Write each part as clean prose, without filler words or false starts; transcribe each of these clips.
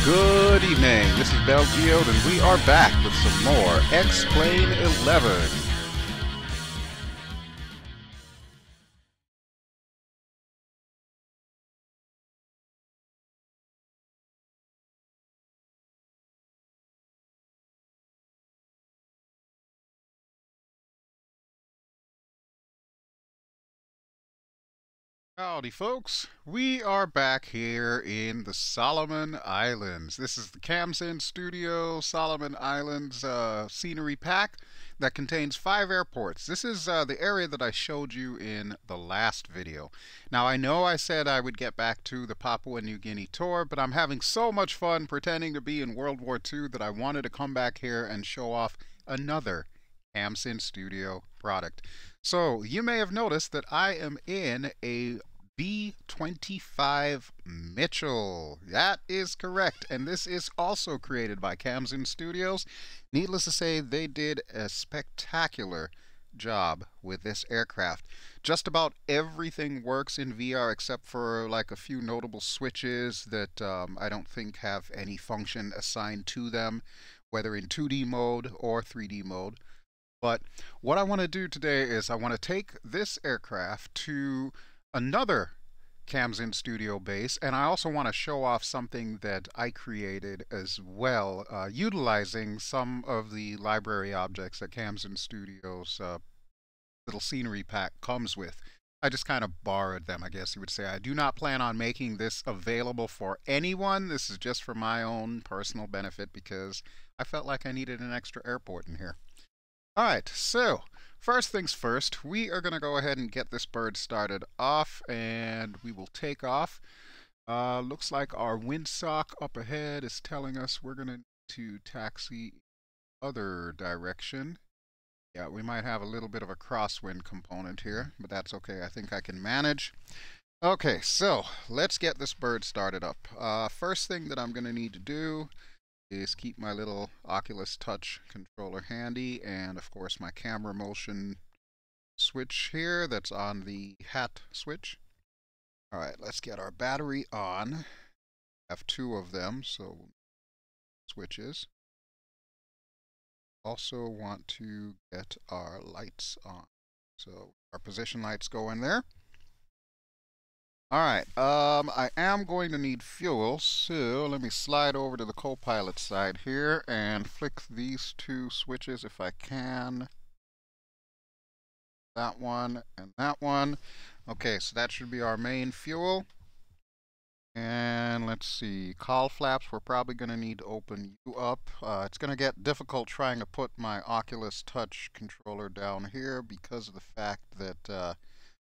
Good evening, this is BelGeode, and we are back with some more X-Plane 11. Howdy folks, we are back here in the Solomon Islands. This is the Khamsin Studio Solomon Islands scenery pack that contains 5 airports. This is the area that I showed you in the last video. Now I know I said I would get back to the Papua New Guinea tour, but I'm having so much fun pretending to be in World War II that I wanted to come back here and show off another Khamsin Studio product. So you may have noticed that I am in a B-25 Mitchell. That is correct, and this is also created by Khamsin Studios. Needless to say, they did a spectacular job with this aircraft. Just about everything works in VR except for like a few notable switches that I don't think have any function assigned to them, whether in 2D mode or 3D mode. But what I want to do today is I want to take this aircraft to another Khamsin Studio base, and I also want to show off something that I created as well, utilizing some of the library objects that Khamsin Studios little scenery pack comes with. I just kind of borrowed them, I guess you would say. I do not plan on making this available for anyone. This is just for my own personal benefit because I felt like I needed an extra airport in here. Alright, so first things first, we are going to go ahead and get this bird started off, and we will take off. Looks like our windsock up ahead is telling us we're going to need to taxi other direction. Yeah, we might have a little bit of a crosswind component here, but that's okay. I think I can manage. Okay, so let's get this bird started up. First thing that I'm going to need to do is keep my little Oculus Touch controller handy, and of course my camera motion switch here that's on the hat switch. Alright, let's get our battery on. I have 2 of them, so switches. Also want to get our lights on. So our position lights go in there. Alright, I am going to need fuel, so let me slide over to the co-pilot side here and flick these 2 switches if I can. That one and that one. Okay, so that should be our main fuel. And let's see, call flaps, we're probably going to need to open you up. It's going to get difficult trying to put my Oculus Touch controller down here because of the fact that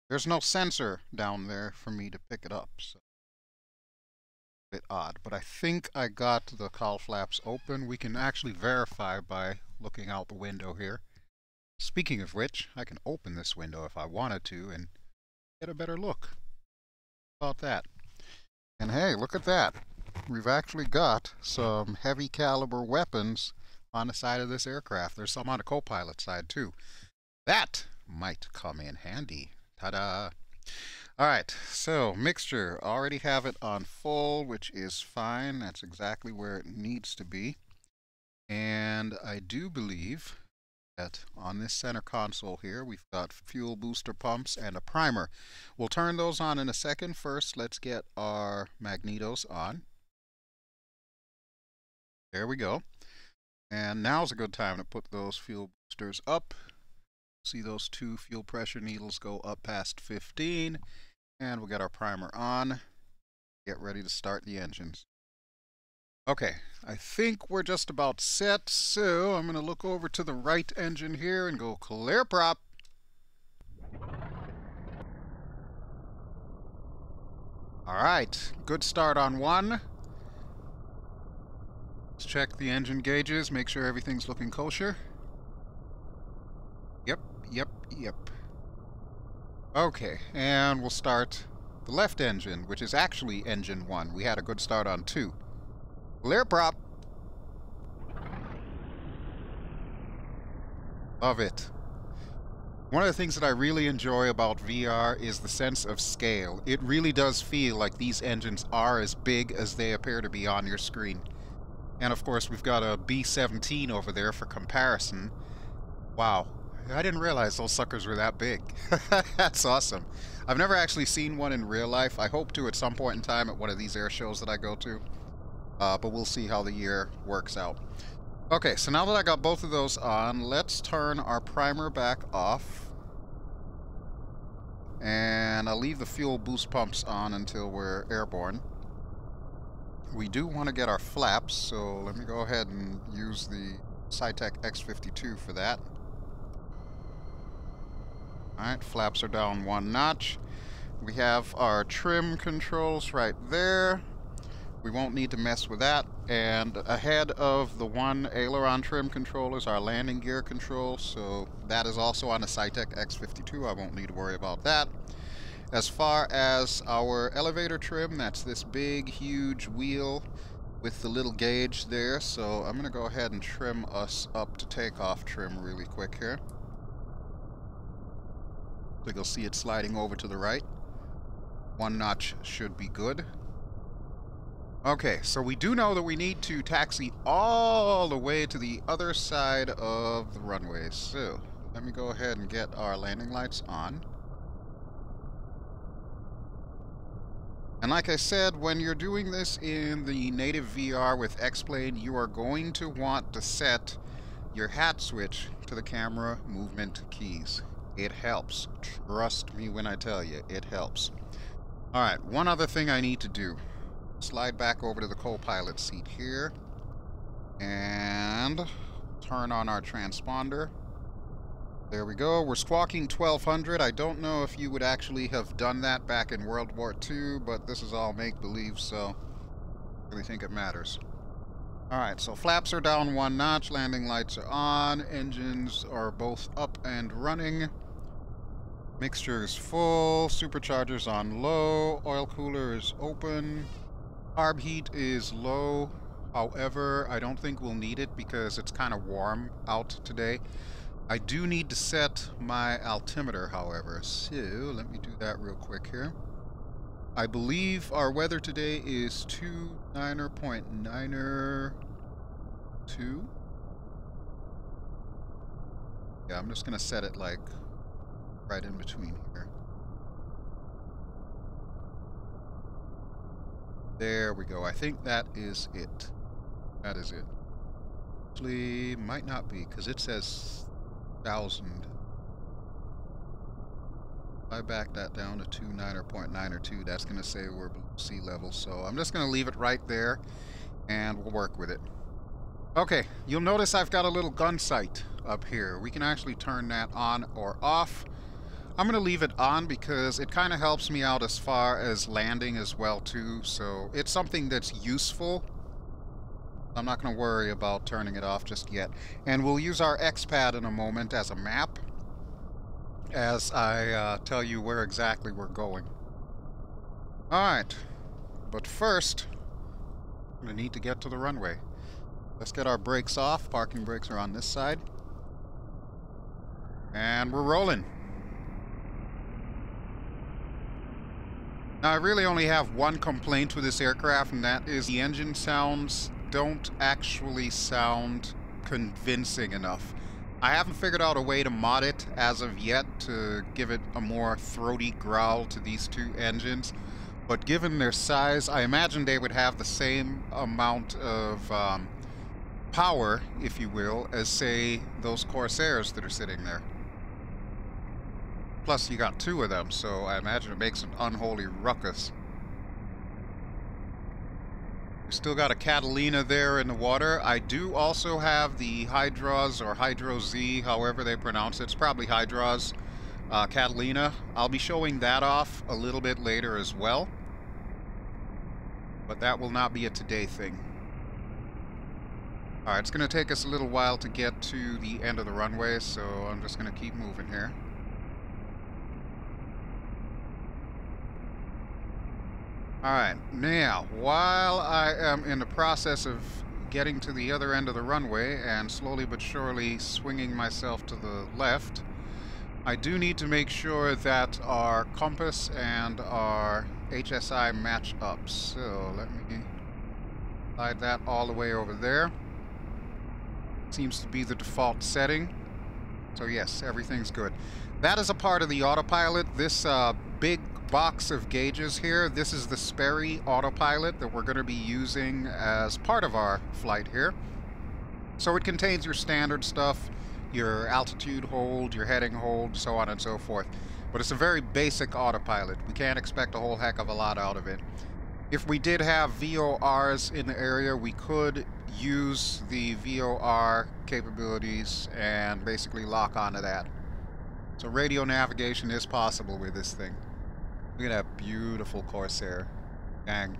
there's no sensor down there for me to pick it up, so a bit odd. But I think I got the call flaps open. We can actually verify by looking out the window here. Speaking of which, I can open this window if I wanted to and get a better look. How about that? And hey, look at that. We've actually got some heavy caliber weapons on the side of this aircraft. There's some on the co-pilot side too. That might come in handy. Ta-da! Alright, so mixture. Already have it on full, which is fine. That's exactly where it needs to be. And I do believe that on this center console here, we've got fuel booster pumps and a primer. We'll turn those on in a second. First, let's get our magnetos on. There we go. And now's a good time to put those fuel boosters up. See those 2 fuel pressure needles go up past 15, and we'll get our primer on. Get ready to start the engines. Okay, I think we're just about set, so I'm going to look over to the right engine here and go clear prop. Alright, good start on 1. Let's check the engine gauges, make sure everything's looking kosher. Yep. Okay, and we'll start the left engine, which is actually engine 1. We had a good start on 2. Clear prop. Love it. One of the things that I really enjoy about VR is the sense of scale. It really does feel like these engines are as big as they appear to be on your screen. And of course, we've got a B-17 over there for comparison. Wow, I didn't realize those suckers were that big. That's awesome. I've never actually seen one in real life. I hope to at some point in time at one of these air shows that I go to. But we'll see how the year works out. Okay, so now that I got both of those on, let's turn our primer back off. And I'll leave the fuel boost pumps on until we're airborne. We do want to get our flaps, so let me go ahead and use the Cytec X52 for that. Alright, flaps are down one notch. We have our trim controls right there. We won't need to mess with that. And ahead of the one aileron trim control is our landing gear control, so that is also on the Cytec X52. I won't need to worry about that. As far as our elevator trim, that's this big, huge wheel with the little gauge there. So I'm going to go ahead and trim us up to takeoff trim really quick here. So you'll see it sliding over to the right. One notch should be good. Okay, so we do know that we need to taxi all the way to the other side of the runway. So let me go ahead and get our landing lights on. And like I said, when you're doing this in the native VR with X-Plane, you are going to want to set your hat switch to the camera movement keys. It helps. Trust me when I tell you, it helps. Alright, one other thing I need to do. Slide back over to the co-pilot seat here. And turn on our transponder. There we go. We're squawking 1200. I don't know if you would actually have done that back in World War II, but this is all make-believe, so I really think it matters. Alright, so flaps are down one notch, landing lights are on, engines are both up and running. Mixture is full, supercharger's on low, oil cooler is open, carb heat is low. However, I don't think we'll need it because it's kind of warm out today. I do need to set my altimeter, however, so let me do that real quick here. I believe our weather today is 29.92. Yeah, I'm just going to set it like right in between here. There we go. I think that is it. That is it. Actually, might not be, because it says 1,000. If I back that down to 29.92, that's going to say we're below sea level. So I'm just going to leave it right there, and we'll work with it. Okay, you'll notice I've got a little gun sight up here. We can actually turn that on or off. I'm going to leave it on because it kind of helps me out as far as landing as well too. So it's something that's useful. I'm not going to worry about turning it off just yet. And we'll use our X-Pad in a moment as a map as I tell you where exactly we're going. Alright, but first, I'm going to need to get to the runway. Let's get our brakes off. Parking brakes are on this side. And we're rolling. Now, I really only have one complaint with this aircraft, and that is the engine sounds don't actually sound convincing enough. I haven't figured out a way to mod it as of yet to give it a more throaty growl to these two engines, but given their size, I imagine they would have the same amount of power, if you will, as, say, those Corsairs that are sitting there. Plus, you got two of them, so I imagine it makes an unholy ruckus. We still got a Catalina there in the water. I do also have the Hydros, or Hydro Z, however they pronounce it. It's probably Hydros Catalina. I'll be showing that off a little bit later as well. But that will not be a today thing. Alright, it's going to take us a little while to get to the end of the runway, so I'm just going to keep moving here. Alright, now, while I am in the process of getting to the other end of the runway and slowly but surely swinging myself to the left, I do need to make sure that our compass and our HSI match up. So let me slide that all the way over there. Seems to be the default setting. So yes, everything's good. That is a part of the autopilot. This big box of gauges here, this is the Sperry Autopilot that we're going to be using as part of our flight here. So it contains your standard stuff, your altitude hold, your heading hold, so on and so forth. But it's a very basic autopilot. We can't expect a whole heck of a lot out of it. If we did have VORs in the area, we could use the VOR capabilities and basically lock onto that. So radio navigation is possible with this thing. Look at that beautiful Corsair. Dang.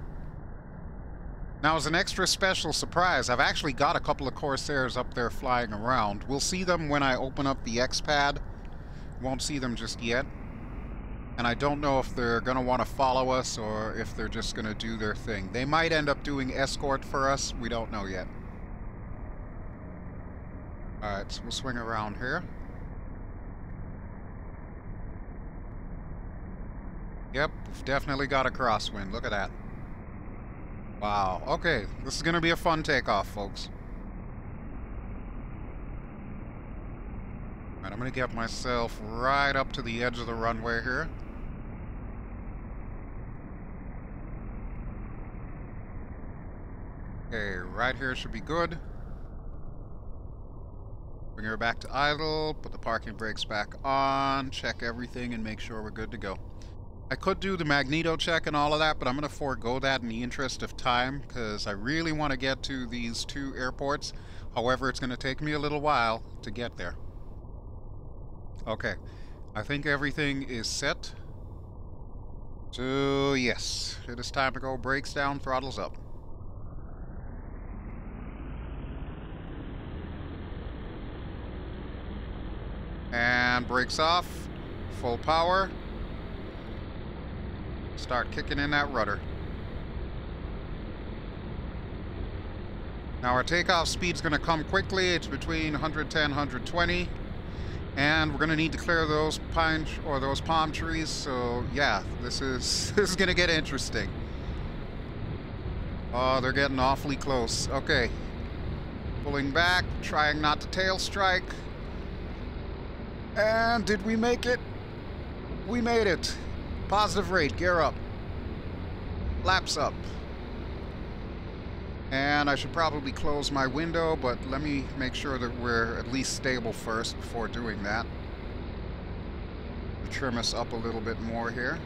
Now, as an extra special surprise, I've actually got a couple of Corsairs up there flying around. We'll see them when I open up the X-Pad. Won't see them just yet. And I don't know if they're going to want to follow us or if they're just going to do their thing. They might end up doing escort for us. We don't know yet. Alright, so we'll swing around here. Yep, we've definitely got a crosswind. Look at that. Wow. Okay, this is going to be a fun takeoff, folks. Alright, I'm going to get myself right up to the edge of the runway here. Okay, right here should be good. Bring her back to idle, put the parking brakes back on, check everything, and make sure we're good to go. I could do the magneto check and all of that, but I'm going to forego that in the interest of time, because I really want to get to these two airports. However, it's going to take me a little while to get there. Okay, I think everything is set. So, yes, it is time to go. Brakes down, throttles up. And brakes off, full power. Start kicking in that rudder. Now our takeoff speed's going to come quickly. It's between 110 and 120. And we're going to need to clear those those palm trees. So yeah, this is going to get interesting. Oh, they're getting awfully close. Okay. Pulling back, trying not to tail strike. And did we make it? We made it. Positive rate, gear up. Flaps up. And I should probably close my window, but let me make sure that we're at least stable first before doing that. Trim us up a little bit more here.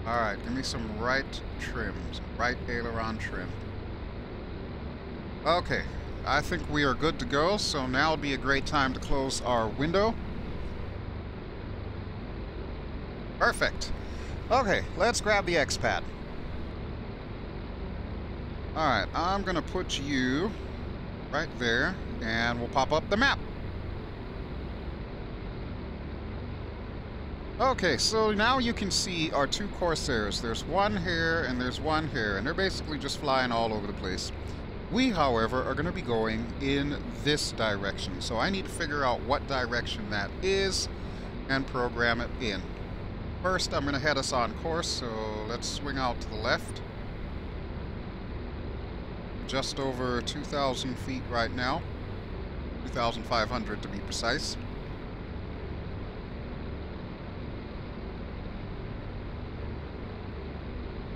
Alright, give me some right trim, some right aileron trim. Okay, I think we are good to go, so now would be a great time to close our window. Perfect. Okay, let's grab the X-Pad. Alright, I'm going to put you right there, and we'll pop up the map. Okay, so now you can see our two Corsairs. There's one here, and there's one here, and they're basically just flying all over the place. We, however, are going to be going in this direction, so I need to figure out what direction that is and program it in. First, I'm going to head us on course, so let's swing out to the left. Just over 2,000 feet right now, 2,500 to be precise.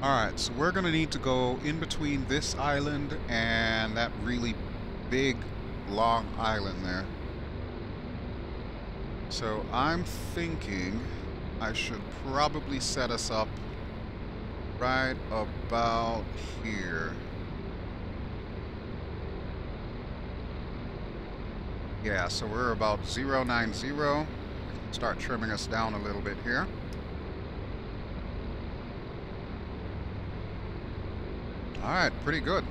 Alright, so we're going to need to go in between this island and that really big, long island there. So I'm thinking I should probably set us up right about here. Yeah, so we're about 090. Start trimming us down a little bit here. Alright, pretty good.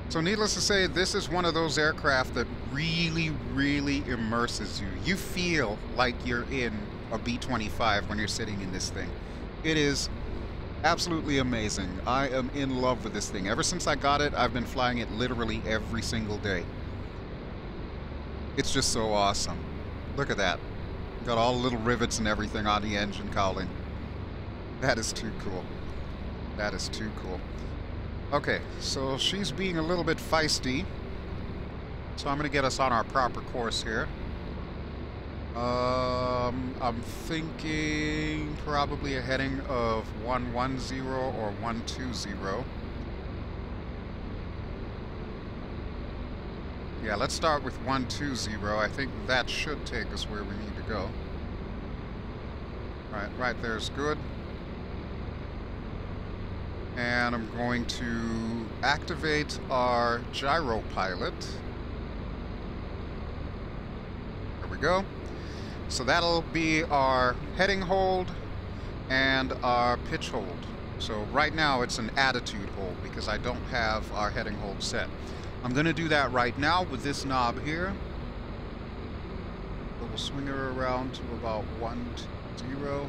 So needless to say, this is one of those aircraft that really, really immerses you. You feel like you're in a B-25 when you're sitting in this thing. It is Absolutely amazing. I am in love with this thing. Ever since I got it, I've been flying it literally every single day. It's just so awesome. Look at that. Got all the little rivets and everything on the engine cowling. That is too cool. That is too cool. Okay, so she's being a little bit feisty. So I'm going to get us on our proper course here. I'm thinking probably a heading of 110 or 120. Yeah, let's start with 120. I think that should take us where we need to go. Right there's good. And I'm going to activate our gyro pilot. There we go. So that'll be our heading hold and our pitch hold. So right now it's an attitude hold because I don't have our heading hold set. I'm going to do that right now with this knob here. So we'll swing her around to about 120.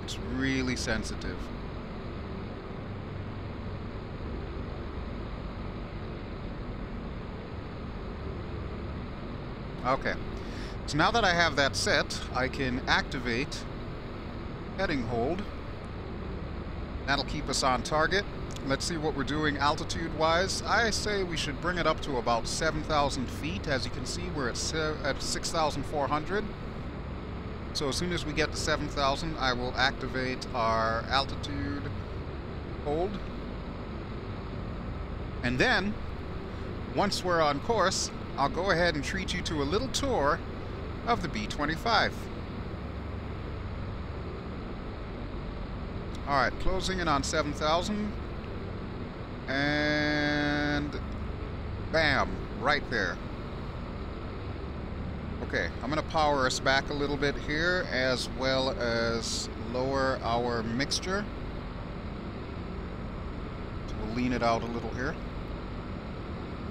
It's really sensitive. Okay. So now that I have that set, I can activate heading hold. That'll keep us on target. Let's see what we're doing altitude-wise. I say we should bring it up to about 7,000 feet. As you can see, we're at 6,400. So as soon as we get to 7,000, I will activate our altitude hold. And then, once we're on course, I'll go ahead and treat you to a little tour of the B-25. Alright, closing in on 7,000. And bam, right there. Okay, I'm going to power us back a little bit here as well as lower our mixture. So we'll lean it out a little here.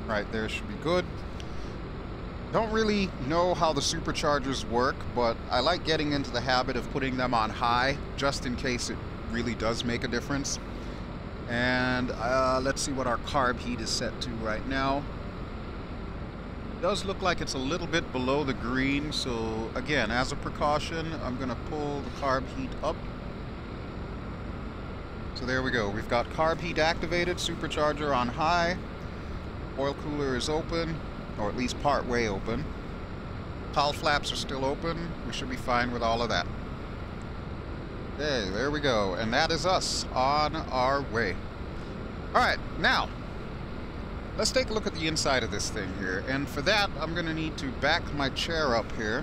Right there should be good. Don't really know how the superchargers work, but I like getting into the habit of putting them on high just in case it really does make a difference. And let's see what our carb heat is set to right now. It does look like it's a little bit below the green, so again, as a precaution, I'm going to pull the carb heat up. So there we go. We've got carb heat activated, supercharger on high, oil cooler is open, or at least part way open. Cowl flaps are still open. We should be fine with all of that. Okay, there we go. And that is us on our way. Alright, now, let's take a look at the inside of this thing here. And for that, I'm going to need to back my chair up here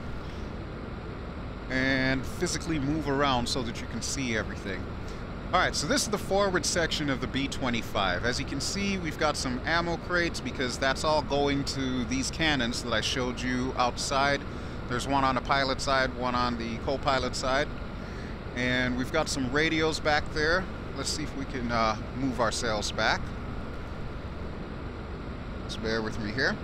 and physically move around so that you can see everything. Alright, so this is the forward section of the B-25. As you can see, we've got some ammo crates because that's all going to these cannons that I showed you outside. There's one on the pilot side, one on the co-pilot side. And we've got some radios back there. Let's see if we can move ourselves back. Just bear with me here.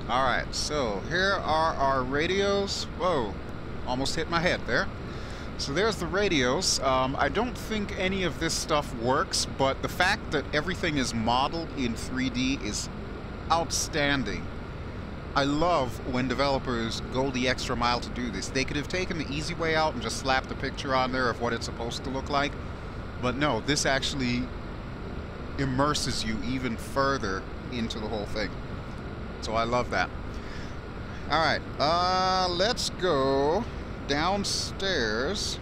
Alright, so here are our radios. Whoa, almost hit my head there. So there's the radios. I don't think any of this stuff works, but the fact that everything is modeled in 3D is outstanding. I love when developers go the extra mile to do this. They could have taken the easy way out and just slapped a picture on there of what it's supposed to look like. But no, this actually immerses you even further into the whole thing. So I love that. Alright, let's go downstairs.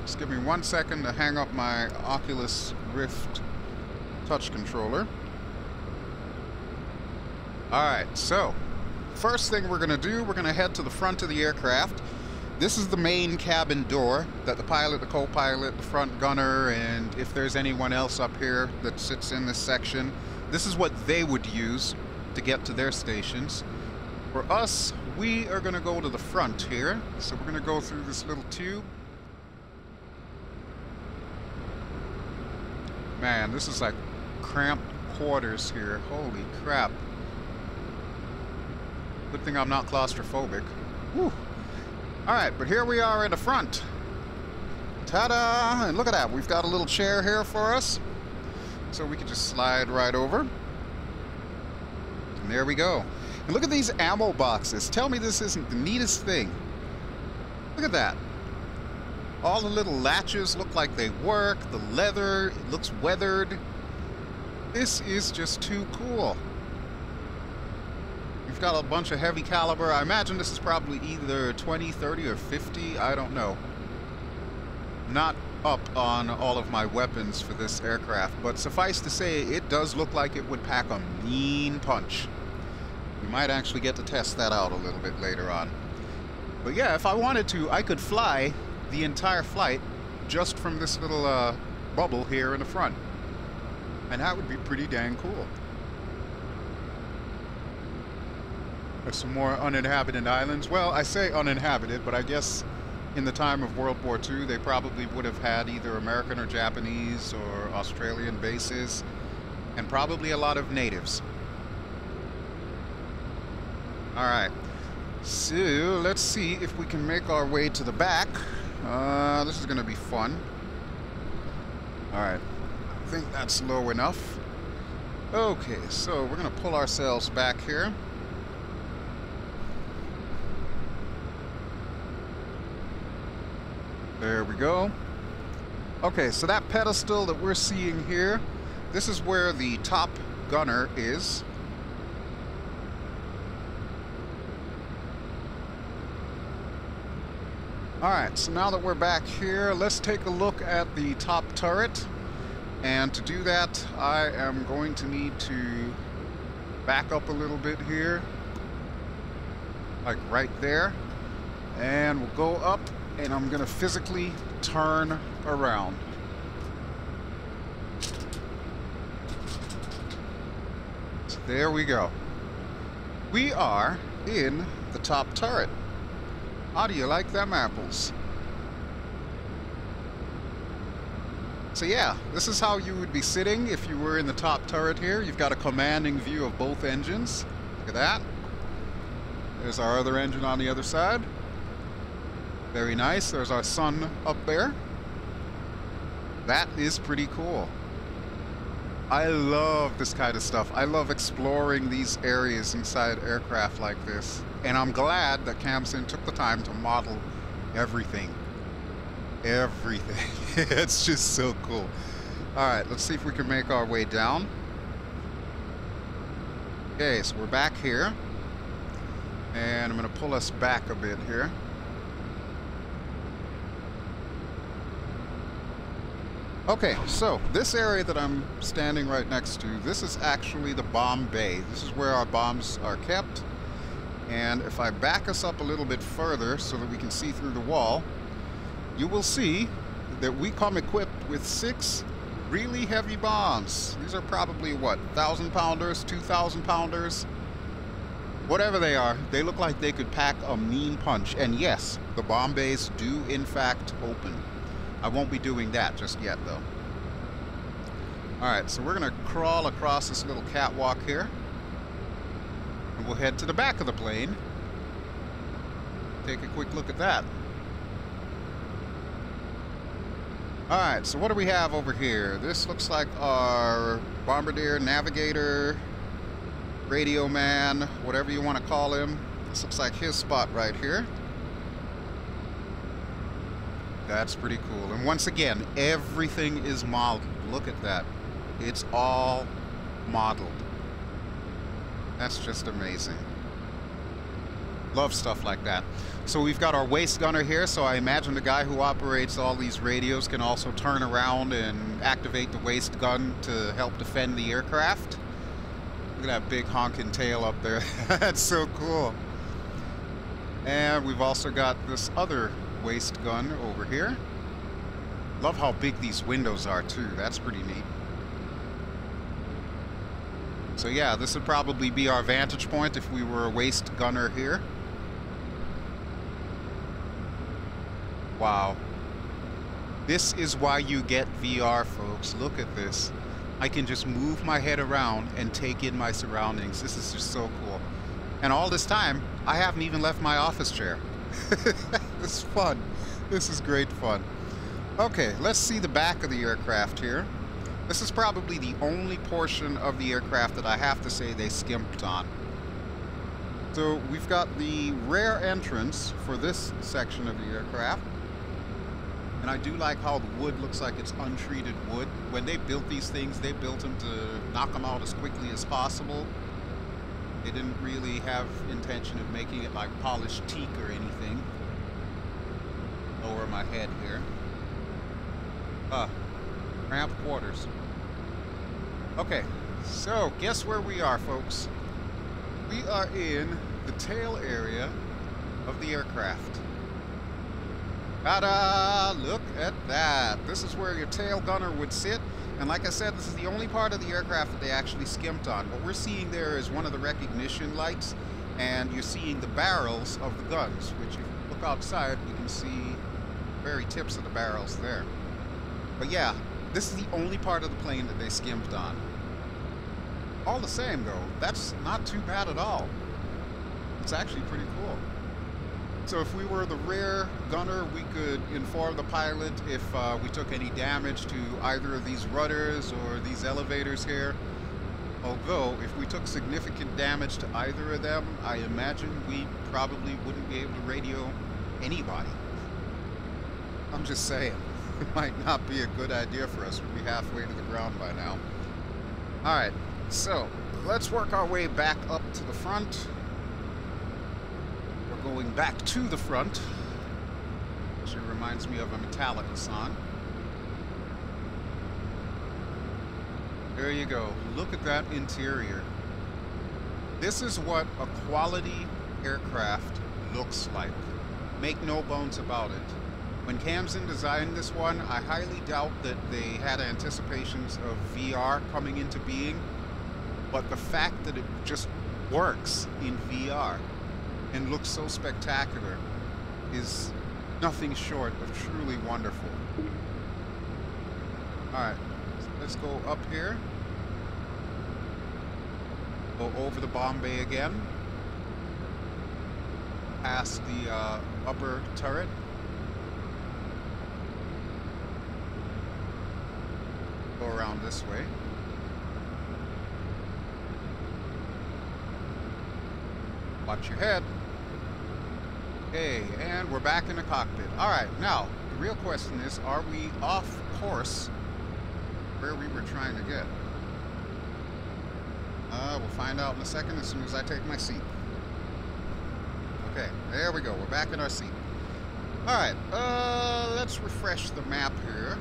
Just give me 1 second to hang up my Oculus Rift touch controller. Alright, so first thing we're going to do, we're going to head to the front of the aircraft. This is the main cabin door that the pilot, the co-pilot, the front gunner, and if there's anyone else up here that sits in this section, this is what they would use to get to their stations. For us, we are going to go to the front here. So we're going to go through this little tube. Man, this is like cramped quarters here. Holy crap. Good thing I'm not claustrophobic. Whew. Alright, but here we are in the front. Ta-da! And look at that, we've got a little chair here for us. So we can just slide right over. And there we go. And look at these ammo boxes. Tell me this isn't the neatest thing. Look at that. All the little latches look like they work. The leather, it looks weathered. This is just too cool. We've got a bunch of heavy caliber. I imagine this is probably either 20, 30, or 50. I don't know. Not up on all of my weapons for this aircraft, but suffice to say, it does look like it would pack a mean punch. We might actually get to test that out a little bit later on. But yeah, if I wanted to, I could fly the entire flight just from this little bubble here in the front. And that would be pretty dang cool. There's some more uninhabited islands. Well, I say uninhabited, but I guess in the time of World War II, they probably would have had either American or Japanese or Australian bases, and probably a lot of natives. Alright, so let's see if we can make our way to the back. This is going to be fun. Alright, I think that's low enough. Okay, so we're going to pull ourselves back here. There we go. Okay, so that pedestal that we're seeing here, this is where the top gunner is. Alright, so now that we're back here, let's take a look at the top turret. And to do that, I am going to need to back up a little bit here. Like right there. And we'll go up. And I'm going to physically turn around. So there we go. We are in the top turret. How do you like them apples? So yeah, this is how you would be sitting if you were in the top turret here. You've got a commanding view of both engines. Look at that. There's our other engine on the other side. Very nice. There's our sun up there. That is pretty cool. I love this kind of stuff. I love exploring these areas inside aircraft like this. And I'm glad that Khamsin took the time to model everything. Everything. It's just so cool. Alright, let's see if we can make our way down. Okay, so we're back here. And I'm going to pull us back a bit here. Okay, so this area that I'm standing right next to, this is actually the bomb bay. This is where our bombs are kept. And if I back us up a little bit further so that we can see through the wall, you will see that we come equipped with 6 really heavy bombs. These are probably, what, 1,000-pounders, 2,000-pounders? Whatever they are, they look like they could pack a mean punch. And yes, the bomb bays do in fact open. I won't be doing that just yet, though. Alright, so we're going to crawl across this little catwalk here. And we'll head to the back of the plane. Take a quick look at that. Alright, so what do we have over here? This looks like our bombardier, navigator, radio man, whatever you want to call him. This looks like his spot right here. That's pretty cool. And once again, everything is modeled. Look at that. It's all modeled. That's just amazing. Love stuff like that. So we've got our waist gunner here, so I imagine the guy who operates all these radios can also turn around and activate the waist gun to help defend the aircraft. Look at that big honking tail up there. That's so cool. And we've also got this other waist gun over here. Love how big these windows are too. That's pretty neat. So yeah, this would probably be our vantage point if we were a waist gunner here. Wow. This is why you get VR, folks. Look at this. I can just move my head around and take in my surroundings. This is just so cool. And all this time, I haven't even left my office chair. This is fun. This is great fun. Okay, let's see the back of the aircraft here. This is probably the only portion of the aircraft that I have to say they skimped on. So we've got the rear entrance for this section of the aircraft. And I do like how the wood looks like it's untreated wood. When they built these things, they built them to knock them out as quickly as possible. They didn't really have intention of making it like polished teak or anything. Lower my head here. Cramped quarters. Okay, so guess where we are, folks? We are in the tail area of the aircraft. Ta-da! Look at that. This is where your tail gunner would sit. And like I said, this is the only part of the aircraft that they actually skimped on. What we're seeing there is one of the recognition lights, and you're seeing the barrels of the guns, which if you look outside, you can see the very tips of the barrels there. But yeah, this is the only part of the plane that they skimped on. All the same, though, that's not too bad at all. It's actually pretty cool. So if we were the rear gunner, we could inform the pilot if we took any damage to either of these rudders or these elevators here. Although, if we took significant damage to either of them, I imagine we probably wouldn't be able to radio anybody. I'm just saying, it might not be a good idea for us. We'd be halfway to the ground by now. Alright, so let's work our way back up to the front. Going back to the front, which reminds me of a Metallica song. There you go. Look at that interior. This is what a quality aircraft looks like. Make no bones about it. When Khamsin designed this one, I highly doubt that they had anticipations of VR coming into being, but the fact that it just works in VR and looks so spectacular is nothing short of truly wonderful. Alright, so let's go up here. Go over the bomb bay again. Past the upper turret. Go around this way. Watch your head. Okay, and we're back in the cockpit. Alright, now, the real question is, are we off course where we were trying to get? We'll find out in a second as soon as I take my seat. Okay, there we go. We're back in our seat. Alright, let's refresh the map here.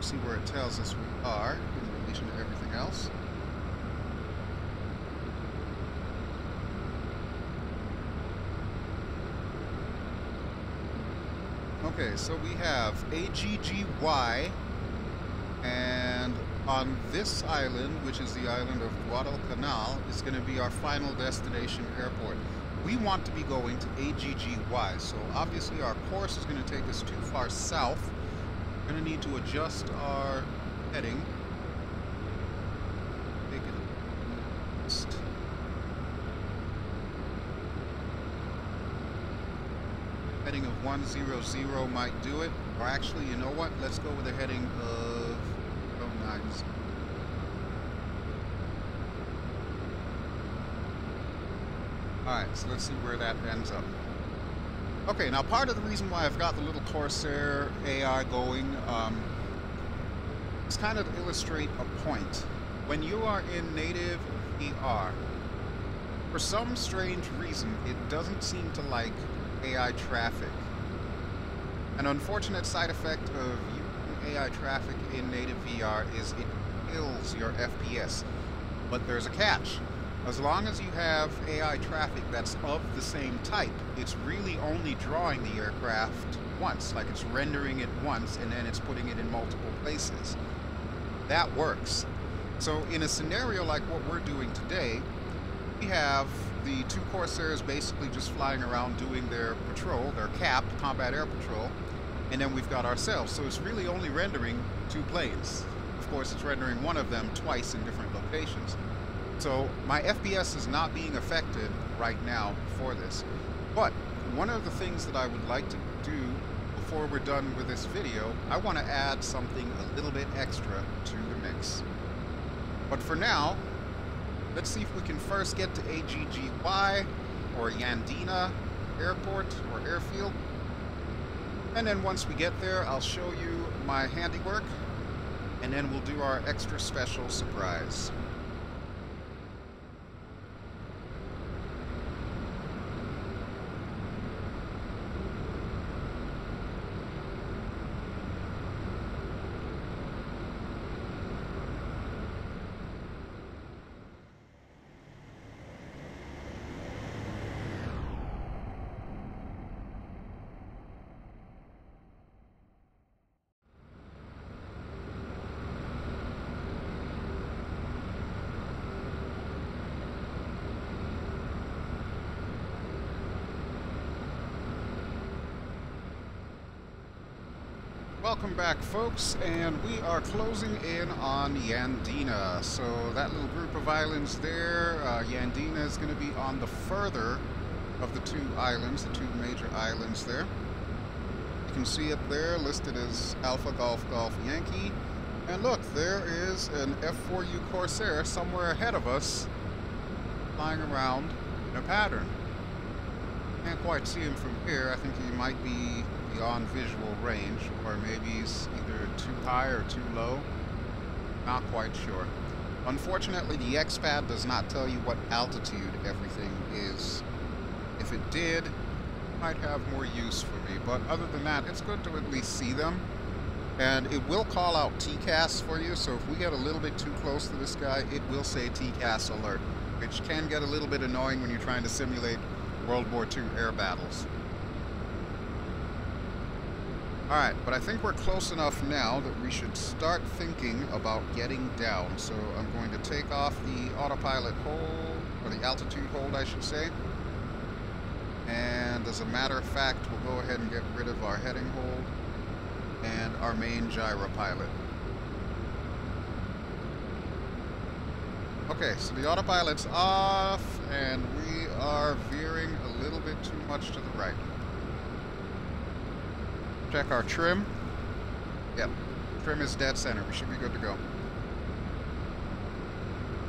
See where it tells us we are in relation to everything else. Okay, so we have AGGY, and on this island, which is the island of Guadalcanal, is going to be our final destination airport. We want to be going to AGGY, so obviously our course is going to take us too far south. We're going to need to adjust our heading. Take it east. Heading of 100 might do it. Or actually, you know what? Let's go with a heading of 090. Alright, so let's see where that ends up. Okay, now part of the reason why I've got the little Corsair AI going is kind of to illustrate a point. When you are in native VR, for some strange reason, it doesn't seem to like AI traffic. An unfortunate side effect of using AI traffic in native VR is it kills your FPS. But there's a catch. As long as you have AI traffic that's of the same type, it's really only drawing the aircraft once, like it's rendering it once and then it's putting it in multiple places. That works. So in a scenario like what we're doing today, we have the two Corsairs basically just flying around doing their patrol, their CAP, Combat Air Patrol, and then we've got ourselves. So it's really only rendering two planes. Of course, it's rendering one of them twice in different locations. So my FPS is not being affected right now for this. But one of the things that I would like to do before we're done with this video, I want to add something a little bit extra to the mix. But for now, let's see if we can first get to AGGY or Yandina Airport or Airfield. And then once we get there, I'll show you my handiwork, and then we'll do our extra special surprise. Welcome back, folks, and we are closing in on Yandina. So that little group of islands there, Yandina is going to be on the further of the two islands, the two major islands there. You can see it there listed as Alpha Golf Golf Yankee. And look, there is an F4U Corsair somewhere ahead of us, flying around in a pattern. Can't quite see him from here. I think he might be beyond visual range, or maybe he's either too high or too low. Not quite sure. Unfortunately, the X-Pad does not tell you what altitude everything is. If it did, it might have more use for me, but other than that, it's good to at least see them. And it will call out TCAS for you, so if we get a little bit too close to this guy, it will say TCAS alert, which can get a little bit annoying when you're trying to simulate World War II air battles. Alright, but I think we're close enough now that we should start thinking about getting down. So I'm going to take off the autopilot hold, or the altitude hold, I should say. And as a matter of fact, we'll go ahead and get rid of our heading hold and our main gyro pilot. Okay, so the autopilot's off, and we are veering a little bit too much to the right. Check our trim. Yep, trim is dead center. We should be good to go.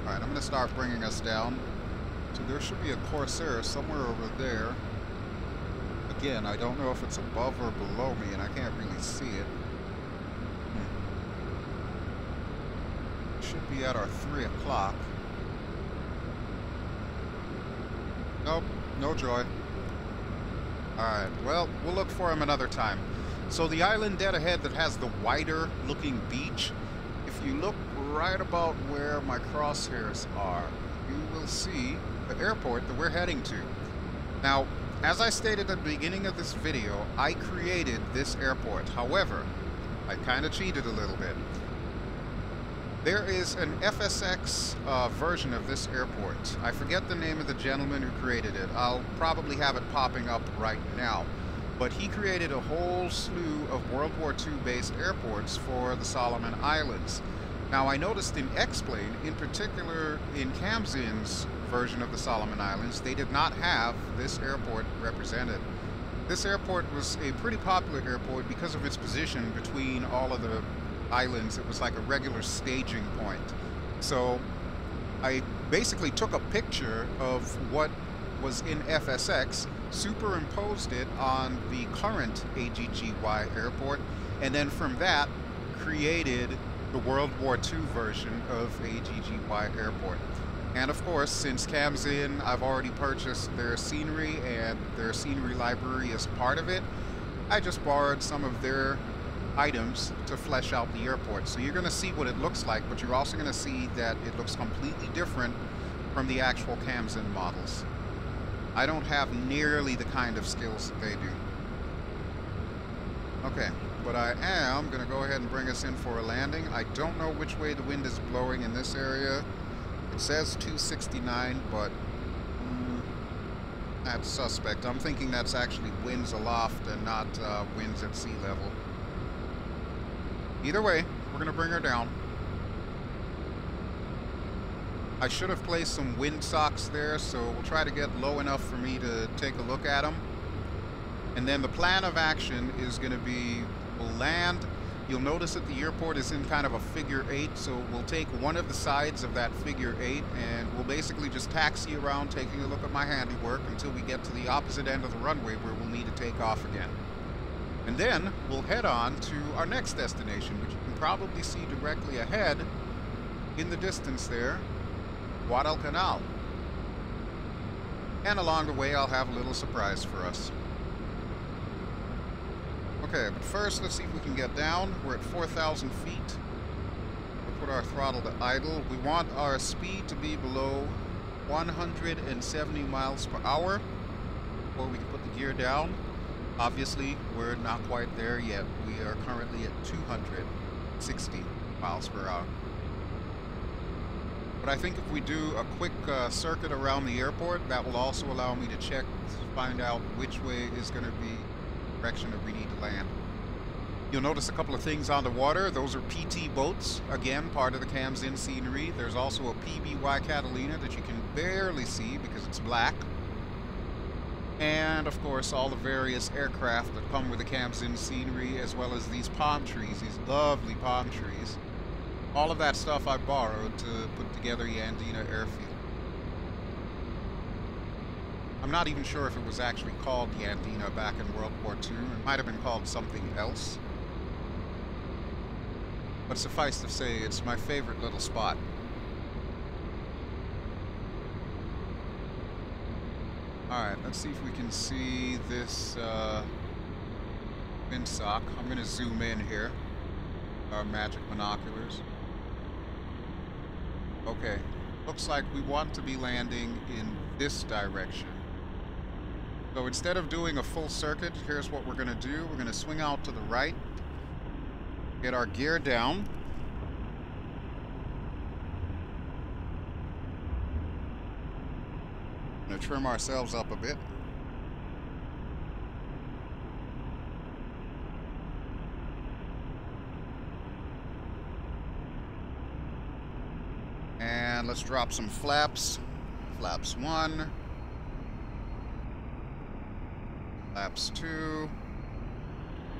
Alright, I'm going to start bringing us down. So there should be a Corsair somewhere over there. Again, I don't know if it's above or below me, and I can't really see it. Should be at our 3 o'clock. Nope, no joy. Alright, well, we'll look for him another time. So the island dead ahead that has the wider looking beach, if you look right about where my crosshairs are, you will see the airport that we're heading to. Now, as I stated at the beginning of this video, I created this airport. However, I kind of cheated a little bit. There is an FSX version of this airport. I forget the name of the gentleman who created it. I'll probably have it popping up right now. But he created a whole slew of World War II based airports for the Solomon Islands. Now I noticed in X-Plane, in particular in Khamsin's version of the Solomon Islands, they did not have this airport represented. This airport was a pretty popular airport because of its position between all of the islands. It was like a regular staging point. So I basically took a picture of what was in FSX, superimposed it on the current AGGY airport, and then from that created the World War II version of AGGY airport. And of course, since Khamsin, I've already purchased their scenery, and their scenery library is part of it, I just borrowed some of their items to flesh out the airport. So you're going to see what it looks like, but you're also going to see that it looks completely different from the actual Khamsin models. I don't have nearly the kind of skills that they do. Okay, but I am going to go ahead and bring us in for a landing. I don't know which way the wind is blowing in this area. It says 269, but that's suspect. I'm thinking that's actually winds aloft and not winds at sea level. Either way, we're going to bring her down. I should have placed some wind socks there, so we'll try to get low enough for me to take a look at them. And then the plan of action is going to be, we'll land. You'll notice that the airport is in kind of a figure 8, so we'll take one of the sides of that figure 8 and we'll basically just taxi around taking a look at my handiwork until we get to the opposite end of the runway where we'll need to take off again. And then we'll head on to our next destination, which you can probably see directly ahead in the distance there, Guadalcanal. And along the way I'll have a little surprise for us. Okay, but first let's see if we can get down. We're at 4,000 feet. We'll put our throttle to idle. We want our speed to be below 170 miles per hour before we can put the gear down. Obviously, we're not quite there yet. We are currently at 260 miles per hour. But I think if we do a quick circuit around the airport, that will also allow me to check to find out which way is going to be the direction that we need to land. You'll notice a couple of things on the water. Those are PT boats, again, part of the Khamsin scenery. There's also a PBY Catalina that you can barely see because it's black. And, of course, all the various aircraft that come with the Khamsin scenery, as well as these palm trees, these lovely palm trees. All of that stuff I borrowed to put together Yandina Airfield. I'm not even sure if it was actually called Yandina back in World War II. It might have been called something else. But suffice to say, it's my favorite little spot. Alright, let's see if we can see this windsock. I'm going to zoom in here. Our magic binoculars. Okay, looks like we want to be landing in this direction. So instead of doing a full circuit, here's what we're going to do. We're going to swing out to the right, get our gear down. Going to trim ourselves up a bit. And let's drop some flaps. Flaps 1. Flaps 2.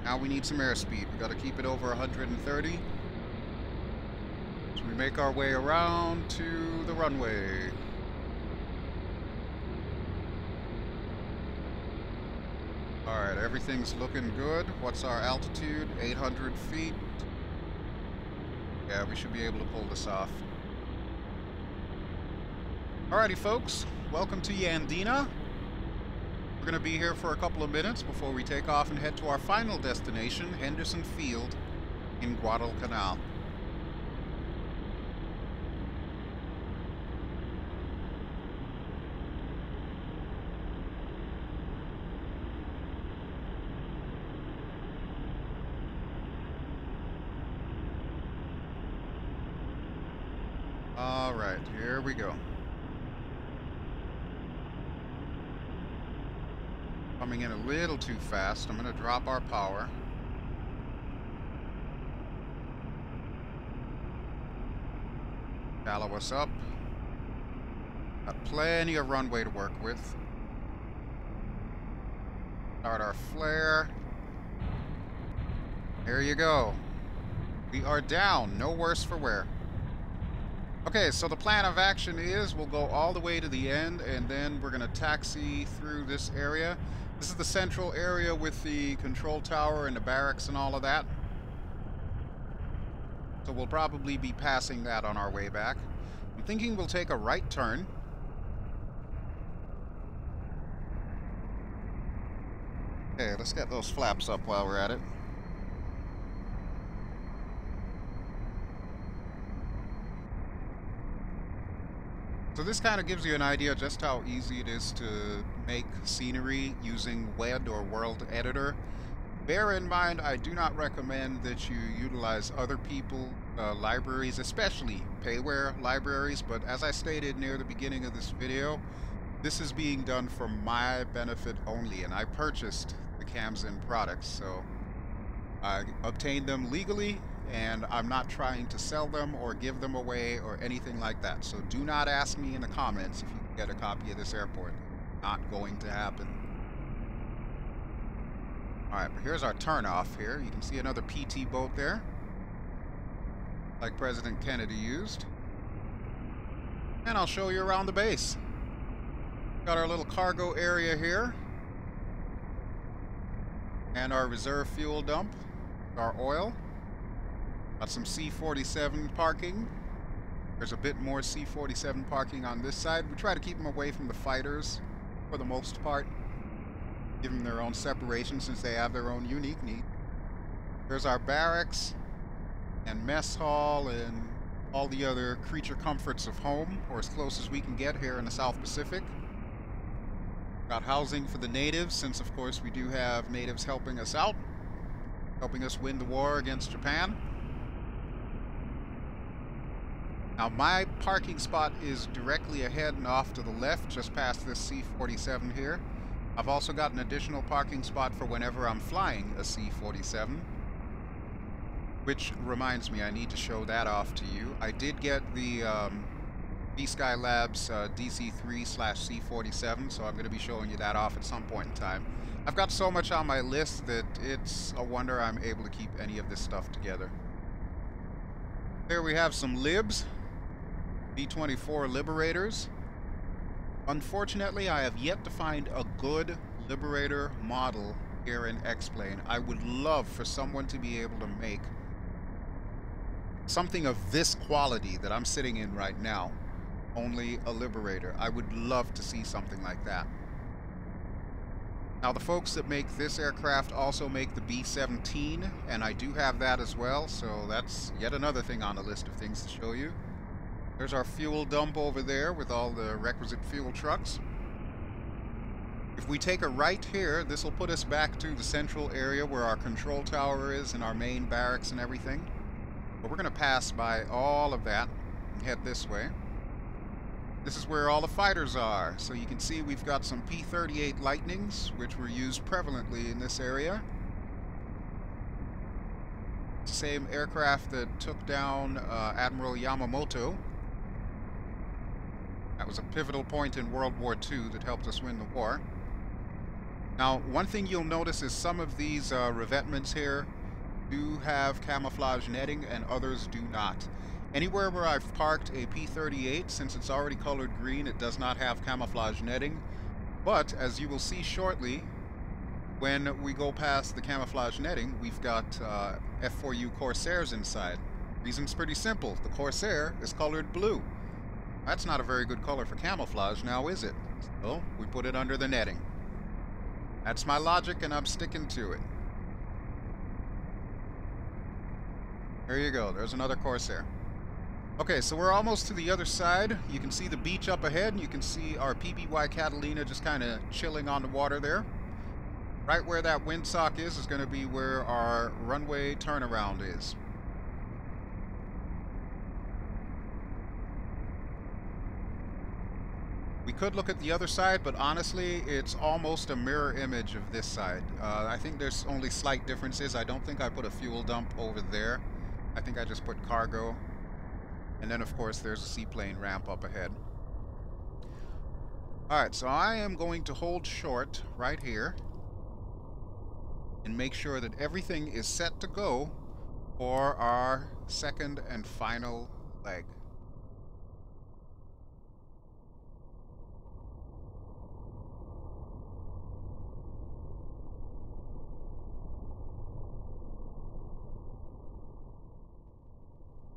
Now we need some airspeed. We got to keep it over 130. So we make our way around to the runway. Alright, everything's looking good. What's our altitude? 800 feet. Yeah, we should be able to pull this off. Alrighty, folks. Welcome to Yandina. We're going to be here for a couple of minutes before we take off and head to our final destination, Henderson Field in Guadalcanal. Alright, here we go. Coming in a little too fast. I'm going to drop our power. Shallow us up. Got plenty of runway to work with. Start our flare. There you go. We are down. No worse for wear. Okay, so the plan of action is we'll go all the way to the end and then we're going to taxi through this area. This is the central area with the control tower and the barracks and all of that. So we'll probably be passing that on our way back. I'm thinking we'll take a right turn. Okay, let's get those flaps up while we're at it. So this kind of gives you an idea just how easy it is to make scenery using WED or World Editor. Bear in mind, I do not recommend that you utilize other people's libraries, especially PAYWARE libraries, but as I stated near the beginning of this video, this is being done for my benefit only, and I purchased the Khamsin products, so I obtained them legally and I'm not trying to sell them or give them away or anything like that. So do not ask me in the comments if you can get a copy of this airport. Not going to happen. Alright, but here's our turnoff here. You can see another PT boat there, like President Kennedy used. And I'll show you around the base. Got our little cargo area here. And our reserve fuel dump. Our oil. Got some C-47 parking. There's a bit more C-47 parking on this side. We try to keep them away from the fighters for the most part. Give them their own separation since they have their own unique need. There's our barracks and mess hall and all the other creature comforts of home, or as close as we can get here in the South Pacific. Got housing for the natives, since of course we do have natives helping us out, helping us win the war against Japan. Now my parking spot is directly ahead and off to the left, just past this C-47 here. I've also got an additional parking spot for whenever I'm flying a C-47. Which reminds me, I need to show that off to you. I did get the B-Sky Labs DC-3/C-47, so I'm going to be showing you that off at some point in time. I've got so much on my list that it's a wonder I'm able to keep any of this stuff together. Here we have some libs, B-24 Liberators. Unfortunately, I have yet to find a good Liberator model here in X-Plane. I would love for someone to be able to make something of this quality that I'm sitting in right now, only a Liberator. I would love to see something like that. Now the folks that make this aircraft also make the B-17, and I do have that as well, so that's yet another thing on the list of things to show you. There's our fuel dump over there with all the requisite fuel trucks. If we take a right here, this will put us back to the central area where our control tower is and our main barracks and everything. But we're going to pass by all of that and head this way. This is where all the fighters are. So you can see we've got some P-38 Lightnings, which were used prevalently in this area. Same aircraft that took down Admiral Yamamoto. That was a pivotal point in World War II that helped us win the war. Now, one thing you'll notice is some of these revetments here do have camouflage netting and others do not. Anywhere where I've parked a P-38, since it's already colored green, it does not have camouflage netting. But, as you will see shortly, when we go past the camouflage netting, we've got F4U Corsairs inside. Reason's pretty simple. The Corsair is colored blue. That's not a very good color for camouflage now, is it? So, we put it under the netting. That's my logic, and I'm sticking to it. There you go. There's another Corsair. Okay, so we're almost to the other side. You can see the beach up ahead, and you can see our PBY Catalina just kind of chilling on the water there. Right where that windsock is going to be where our runway turnaround is. We could look at the other side, but honestly, it's almost a mirror image of this side. I think there's only slight differences. I don't think I put a fuel dump over there. I think I just put cargo. And then, of course, there's a seaplane ramp up ahead. Alright, so I am going to hold short right here and make sure that everything is set to go for our second and final leg.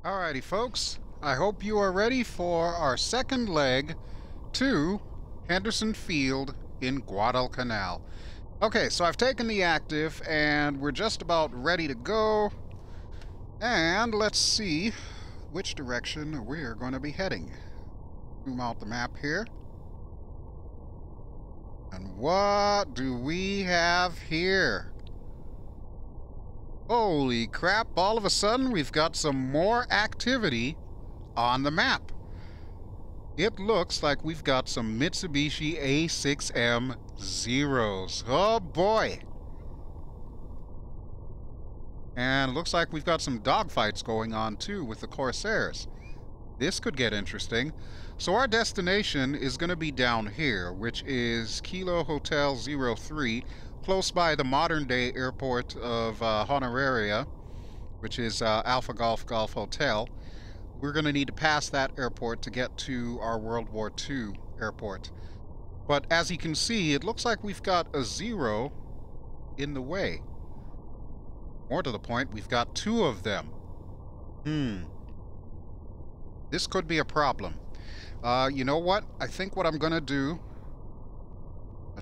Alrighty, folks. I hope you are ready for our second leg to Henderson Field in Guadalcanal. Okay, so I've taken the active and we're just about ready to go. And let's see which direction we're going to be heading. Zoom out the map here. And what do we have here? Holy crap, all of a sudden we've got some more activity on the map. It looks like we've got some Mitsubishi A6M Zeros. Oh boy! And it looks like we've got some dogfights going on too with the Corsairs. This could get interesting. So our destination is going to be down here, which is Kilo Hotel 03, close by the modern-day airport of Honoraria, which is Alpha Golf Golf Hotel. We're going to need to pass that airport to get to our World War II airport. But as you can see, it looks like we've got a zero in the way. More to the point, we've got two of them. This could be a problem. You know what? I think what I'm going to do,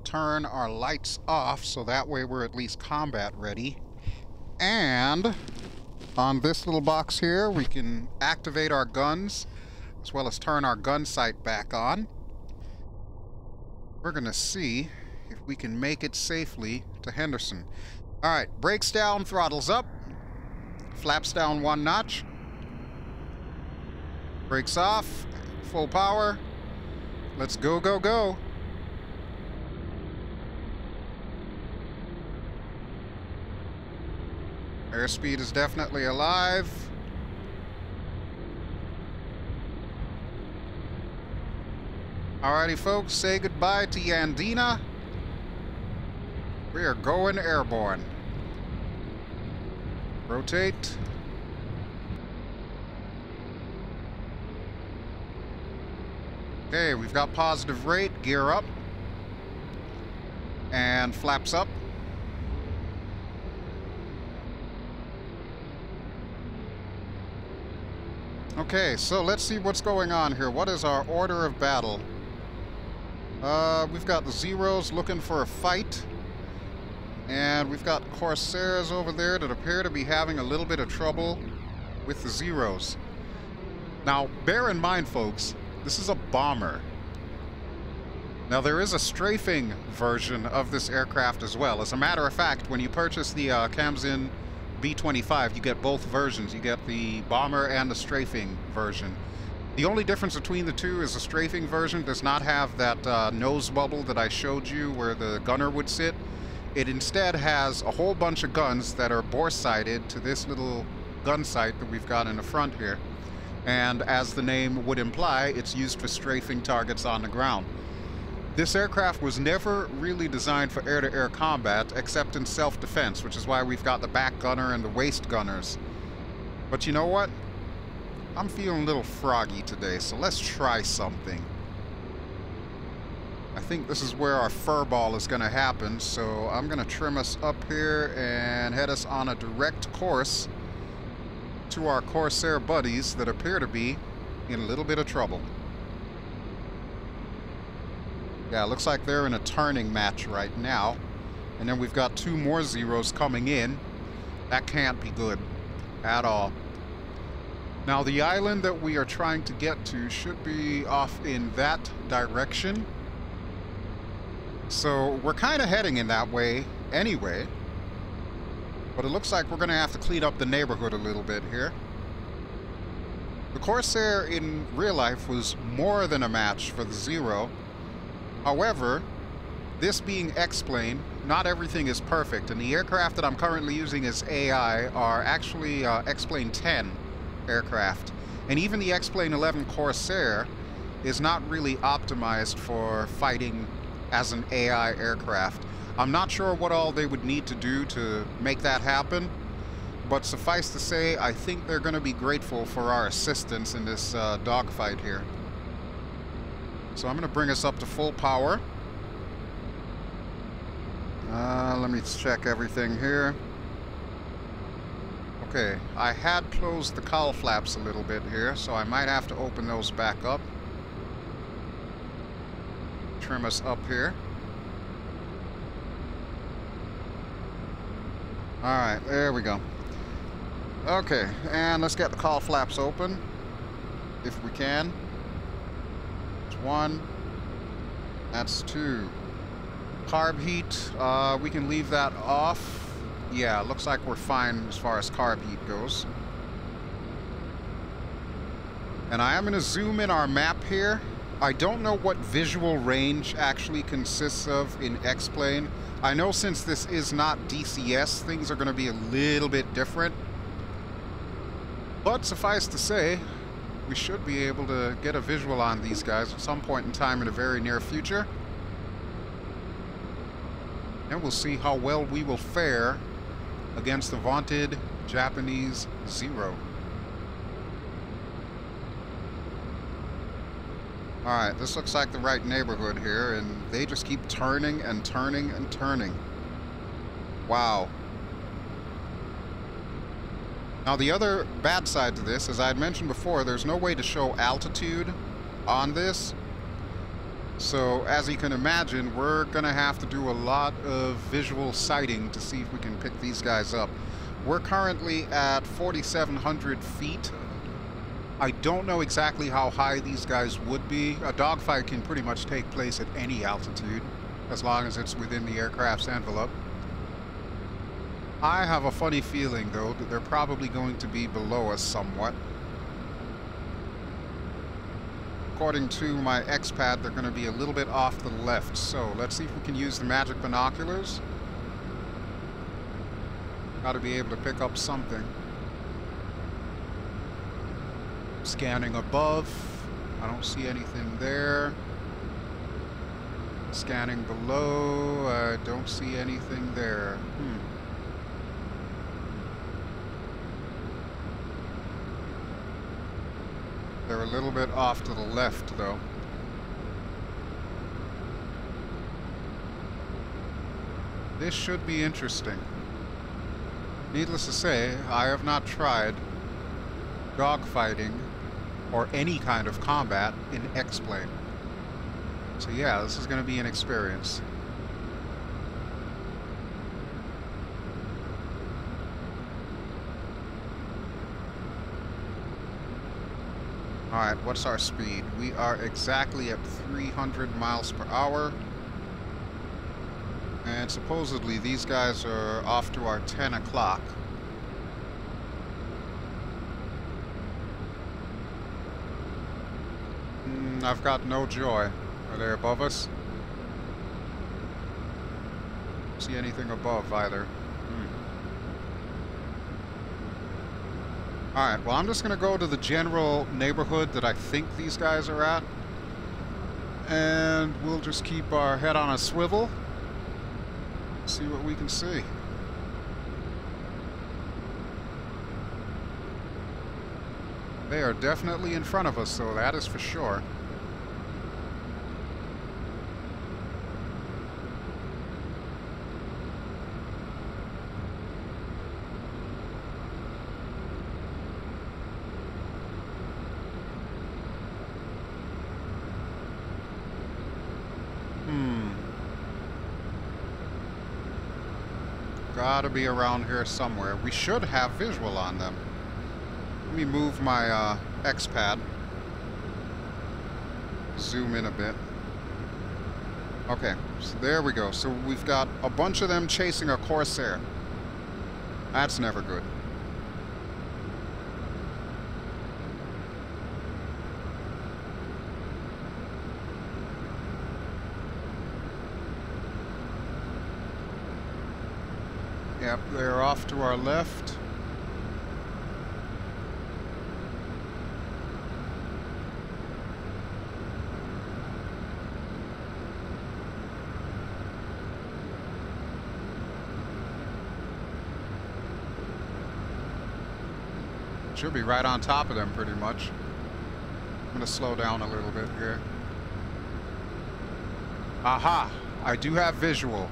turn our lights off so that way we're at least combat ready. And on this little box here, we can activate our guns as well as turn our gun sight back on. We're going to see if we can make it safely to Henderson. Alright, brakes down, throttles up, flaps down one notch, brakes off, full power, let's go, go, go. Airspeed is definitely alive. Alrighty folks, say goodbye to Yandina. We are going airborne. Rotate. Okay, we've got positive rate, gear up. And flaps up. Okay, so let's see what's going on here. What is our order of battle? We've got the Zeros looking for a fight. And we've got Corsairs over there that appear to be having a little bit of trouble with the Zeros. Now, bear in mind, folks, this is a bomber. Now, there is a strafing version of this aircraft as well. As a matter of fact, when you purchase the Khamsin B-25, you get both versions. You get the bomber and the strafing version. The only difference between the two is the strafing version does not have that nose bubble that I showed you where the gunner would sit. It instead has a whole bunch of guns that are bore-sighted to this little gun sight that we've got in the front here. And as the name would imply, it's used for strafing targets on the ground. This aircraft was never really designed for air-to-air combat except in self-defense, which is why we've got the back gunner and the waist gunners. But you know what? I'm feeling a little froggy today, so let's try something. I think this is where our furball is going to happen, so I'm going to trim us up here and head us on a direct course to our Corsair buddies that appear to be in a little bit of trouble. Yeah, it looks like they're in a turning match right now. And then we've got two more Zeros coming in. That can't be good at all. Now, the island that we are trying to get to should be off in that direction. So we're kind of heading in that way anyway. But it looks like we're going to have to clean up the neighborhood a little bit here. The Corsair in real life was more than a match for the Zero. However, this being X-Plane, not everything is perfect. And the aircraft that I'm currently using as AI are actually X-Plane 10 aircraft. And even the X-Plane 11 Corsair is not really optimized for fighting as an AI aircraft. I'm not sure what all they would need to do to make that happen, but suffice to say, I think they're going to be grateful for our assistance in this dogfight here. So I'm going to bring us up to full power. Let me check everything here. Okay, I had closed the cowl flaps a little bit here, so I might have to open those back up. Trim us up here. Alright, there we go. Okay, and let's get the cowl flaps open, if we can. That's one. That's two. Carb heat, we can leave that off. Yeah, looks like we're fine as far as carb heat goes. And I am going to zoom in our map here I don't know what visual range actually consists of in X-Plane. I know since this is not DCS, things are going to be a little bit different. But suffice to say, we should be able to get a visual on these guys at some point in time in the very near future. And we'll see how well we will fare against the vaunted Japanese Zero. Alright, this looks like the right neighborhood here, and they just keep turning and turning and turning. Wow. Now the other bad side to this, as I had mentioned before, there's no way to show altitude on this. So, as you can imagine, we're going to have to do a lot of visual sighting to see if we can pick these guys up. We're currently at 4,700 feet. I don't know exactly how high these guys would be. A dogfight can pretty much take place at any altitude, as long as it's within the aircraft's envelope. I have a funny feeling, though, that they're probably going to be below us somewhat. According to my X-Pad, they're going to be a little bit off to the left. So, let's see if we can use the magic binoculars. Got to be able to pick up something. Scanning above. I don't see anything there. Scanning below. I don't see anything there. They're a little bit off to the left, though. This should be interesting. Needless to say, I have not tried dogfighting or any kind of combat in X-Plane. So yeah, this is going to be an experience. Alright, what's our speed? We are exactly at 300 miles per hour. And supposedly these guys are off to our 10 o'clock. I've got no joy. Are they above us? Don't see anything above either. Alright, well, I'm just going to go to the general neighborhood that I think these guys are at. And we'll just keep our head on a swivel. See what we can see. They are definitely in front of us, so that is for sure. Gotta be around here somewhere. We should have visual on them. Let me move my X-Pad. Zoom in a bit. Okay, so there we go. So we've got a bunch of them chasing a Corsair. That's never good. Yep, they're off to our left. Should be right on top of them pretty much. I'm going to slow down a little bit here. Aha! I do have visual.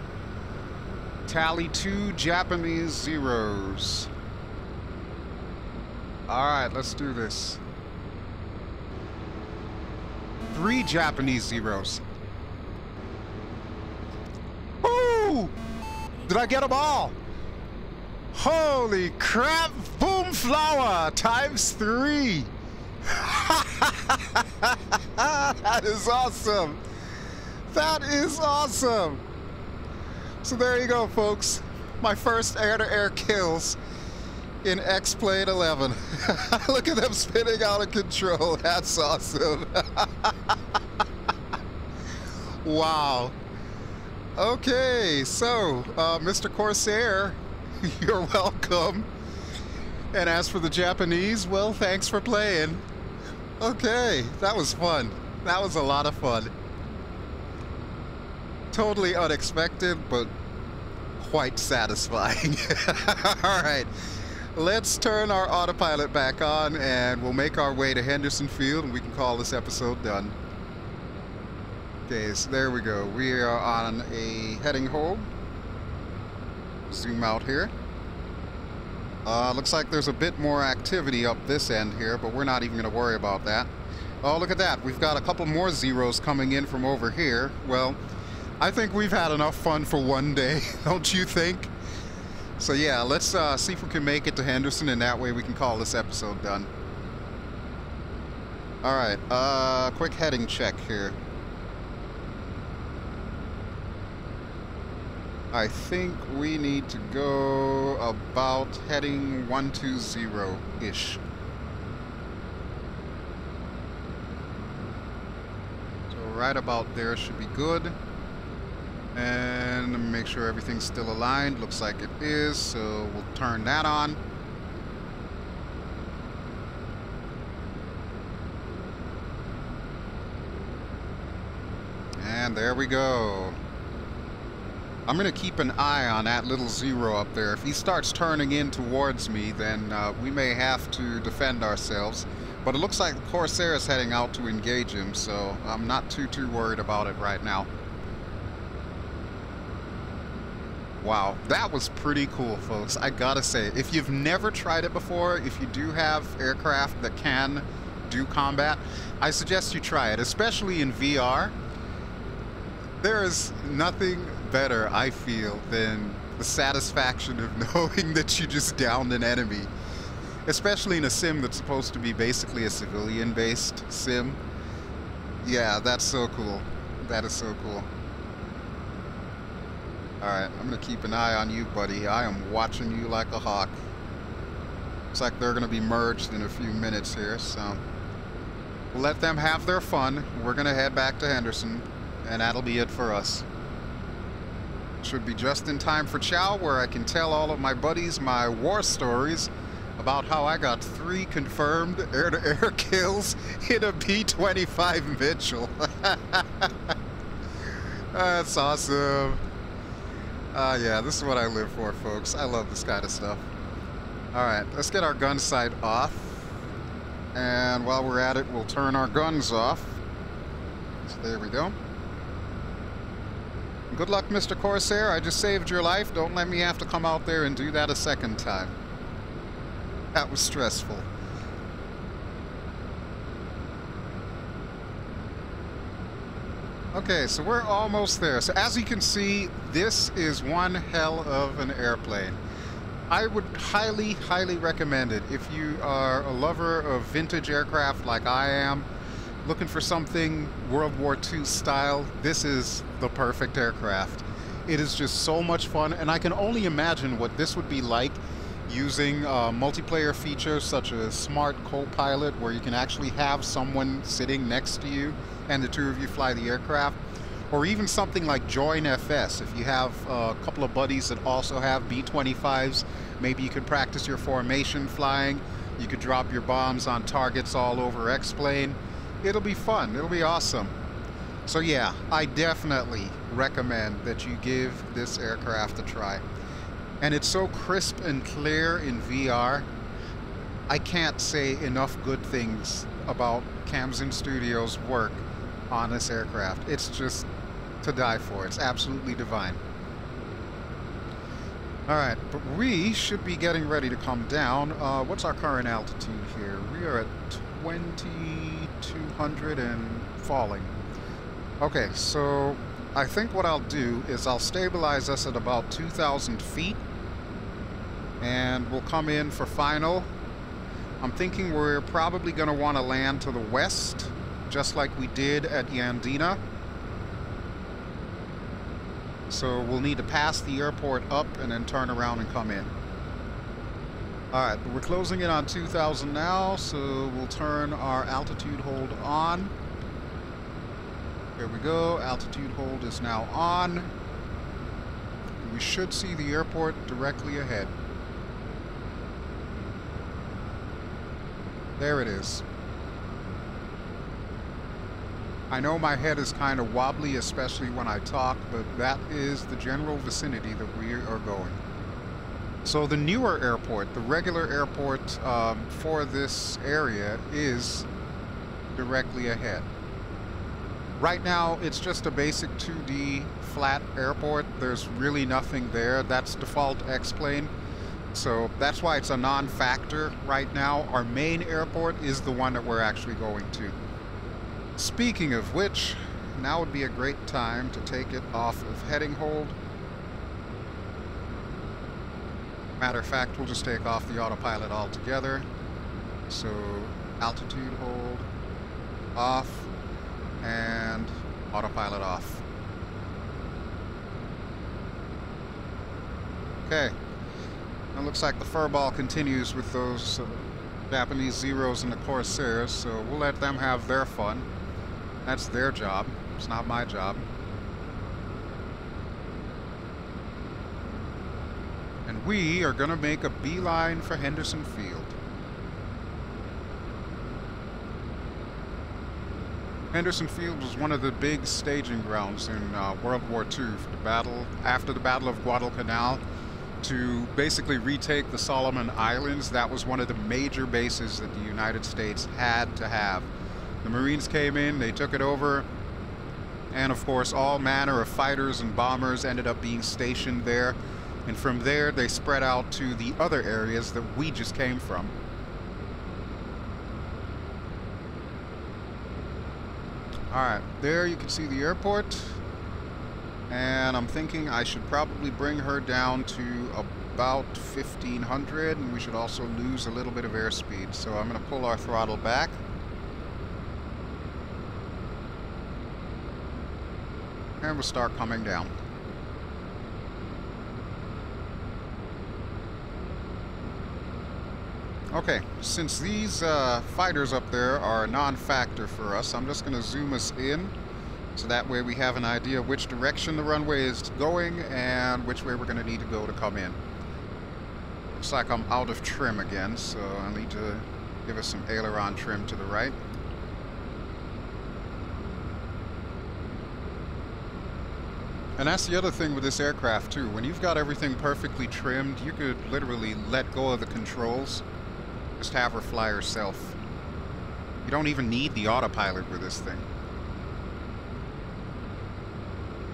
Tally 2 Japanese zeros. Alright, let's do this. 3 Japanese zeros. Woo! Did I get them all? Holy crap! Boomflowah times 3! That is awesome! That is awesome! So there you go, folks. My first air-to-air kills in X-Plane 11. Look at them spinning out of control. That's awesome. Wow. Okay, so, Mr. Corsair, you're welcome. And as for the Japanese, well, thanks for playing. Okay, that was fun. That was a lot of fun. Totally unexpected, but quite satisfying. Alright, let's turn our autopilot back on and we'll make our way to Henderson Field and we can call this episode done. Okay, so there we go. We are on a heading home. Zoom out here. Looks like there's a bit more activity up this end here, but we're not even going to worry about that. Oh, look at that. We've got a couple more zeros coming in from over here. Well, I think we've had enough fun for one day, don't you think? So yeah, let's see if we can make it to Henderson, and that way we can call this episode done. Alright, quick heading check here. I think we need to go about heading 120-ish. So right about there should be good. And make sure everything's still aligned. Looks like it is, so we'll turn that on. And there we go. I'm going to keep an eye on that little zero up there. If he starts turning in towards me, then we may have to defend ourselves. But it looks like Corsair is heading out to engage him, so I'm not too worried about it right now. Wow, that was pretty cool, folks. I gotta say, if you've never tried it before, if you do have aircraft that can do combat, I suggest you try it, especially in VR. There is nothing better, I feel, than the satisfaction of knowing that you just downed an enemy. Especially in a sim that's supposed to be basically a civilian-based sim. Yeah, that's so cool. That is so cool. Alright, I'm going to keep an eye on you, buddy. I am watching you like a hawk. Looks like they're going to be merged in a few minutes here, so we'll let them have their fun. We're going to head back to Henderson, and that'll be it for us. Should be just in time for chow, where I can tell all of my buddies my war stories about how I got 3 confirmed air-to-air kills in a B-25 Mitchell. That's awesome. Yeah, this is what I live for, folks. I love this kind of stuff. Alright, let's get our gun sight off. And while we're at it, we'll turn our guns off. So there we go. Good luck, Mr. Corsair. I just saved your life. Don't let me have to come out there and do that a second time. That was stressful. Okay, so we're almost there. So as you can see, this is one hell of an airplane. I would highly recommend it. If you are a lover of vintage aircraft like I am, looking for something World War II style, this is the perfect aircraft. It is just so much fun, and I can only imagine what this would be like using multiplayer features such as Smart Co-Pilot, where you can actually have someone sitting next to you and the two of you fly the aircraft, or even something like Join FS. If you have a couple of buddies that also have B-25s, maybe you could practice your formation flying. You could drop your bombs on targets all over X-Plane. It'll be fun. It'll be awesome. So yeah, I definitely recommend that you give this aircraft a try. And it's so crisp and clear in VR. I can't say enough good things about Khamsin Studios' work on this aircraft. It's just to die for. It's absolutely divine. Alright, but we should be getting ready to come down. What's our current altitude here? We are at 2,200 and falling. Okay, so I think what I'll do is I'll stabilize us at about 2,000 feet, and we'll come in for final. I'm thinking we're probably going to want to land to the west, just like we did at Yandina. So we'll need to pass the airport up and then turn around and come in. Alright, we're closing in on 2,000 now, so we'll turn our altitude hold on. There we go. Altitude hold is now on. We should see the airport directly ahead. There it is. I know my head is kind of wobbly, especially when I talk, but that is the general vicinity that we are going. So the newer airport, the regular airport for this area, is directly ahead. Right now, it's just a basic 2D flat airport. There's really nothing there. That's default X-plane. So that's why it's a non-factor right now. Our main airport is the one that we're actually going to. Speaking of which, now would be a great time to take it off of heading hold. Matter of fact, we'll just take off the autopilot altogether. So altitude hold off and autopilot off. Okay. It looks like the furball continues with those Japanese Zeros and the Corsairs, so we'll let them have their fun. That's their job. It's not my job. And we are going to make a beeline for Henderson Field. Henderson Field was one of the big staging grounds in World War II for the battle, after the Battle of Guadalcanal, to basically retake the Solomon Islands. That was one of the major bases that the United States had to have. The Marines came in, they took it over, and of course all manner of fighters and bombers ended up being stationed there. And from there they spread out to the other areas that we just came from. Alright, there you can see the airport. And I'm thinking I should probably bring her down to about 1500, and we should also lose a little bit of airspeed. So I'm going to pull our throttle back. And we'll start coming down. Okay, since these fighters up there are a non-factor for us, I'm just going to zoom us in, so that way we have an idea of which direction the runway is going and which way we're going to need to go to come in. Looks like I'm out of trim again, so I'll need to give us some aileron trim to the right. And that's the other thing with this aircraft too. When you've got everything perfectly trimmed, you could literally let go of the controls. Just have her fly herself. You don't even need the autopilot with this thing.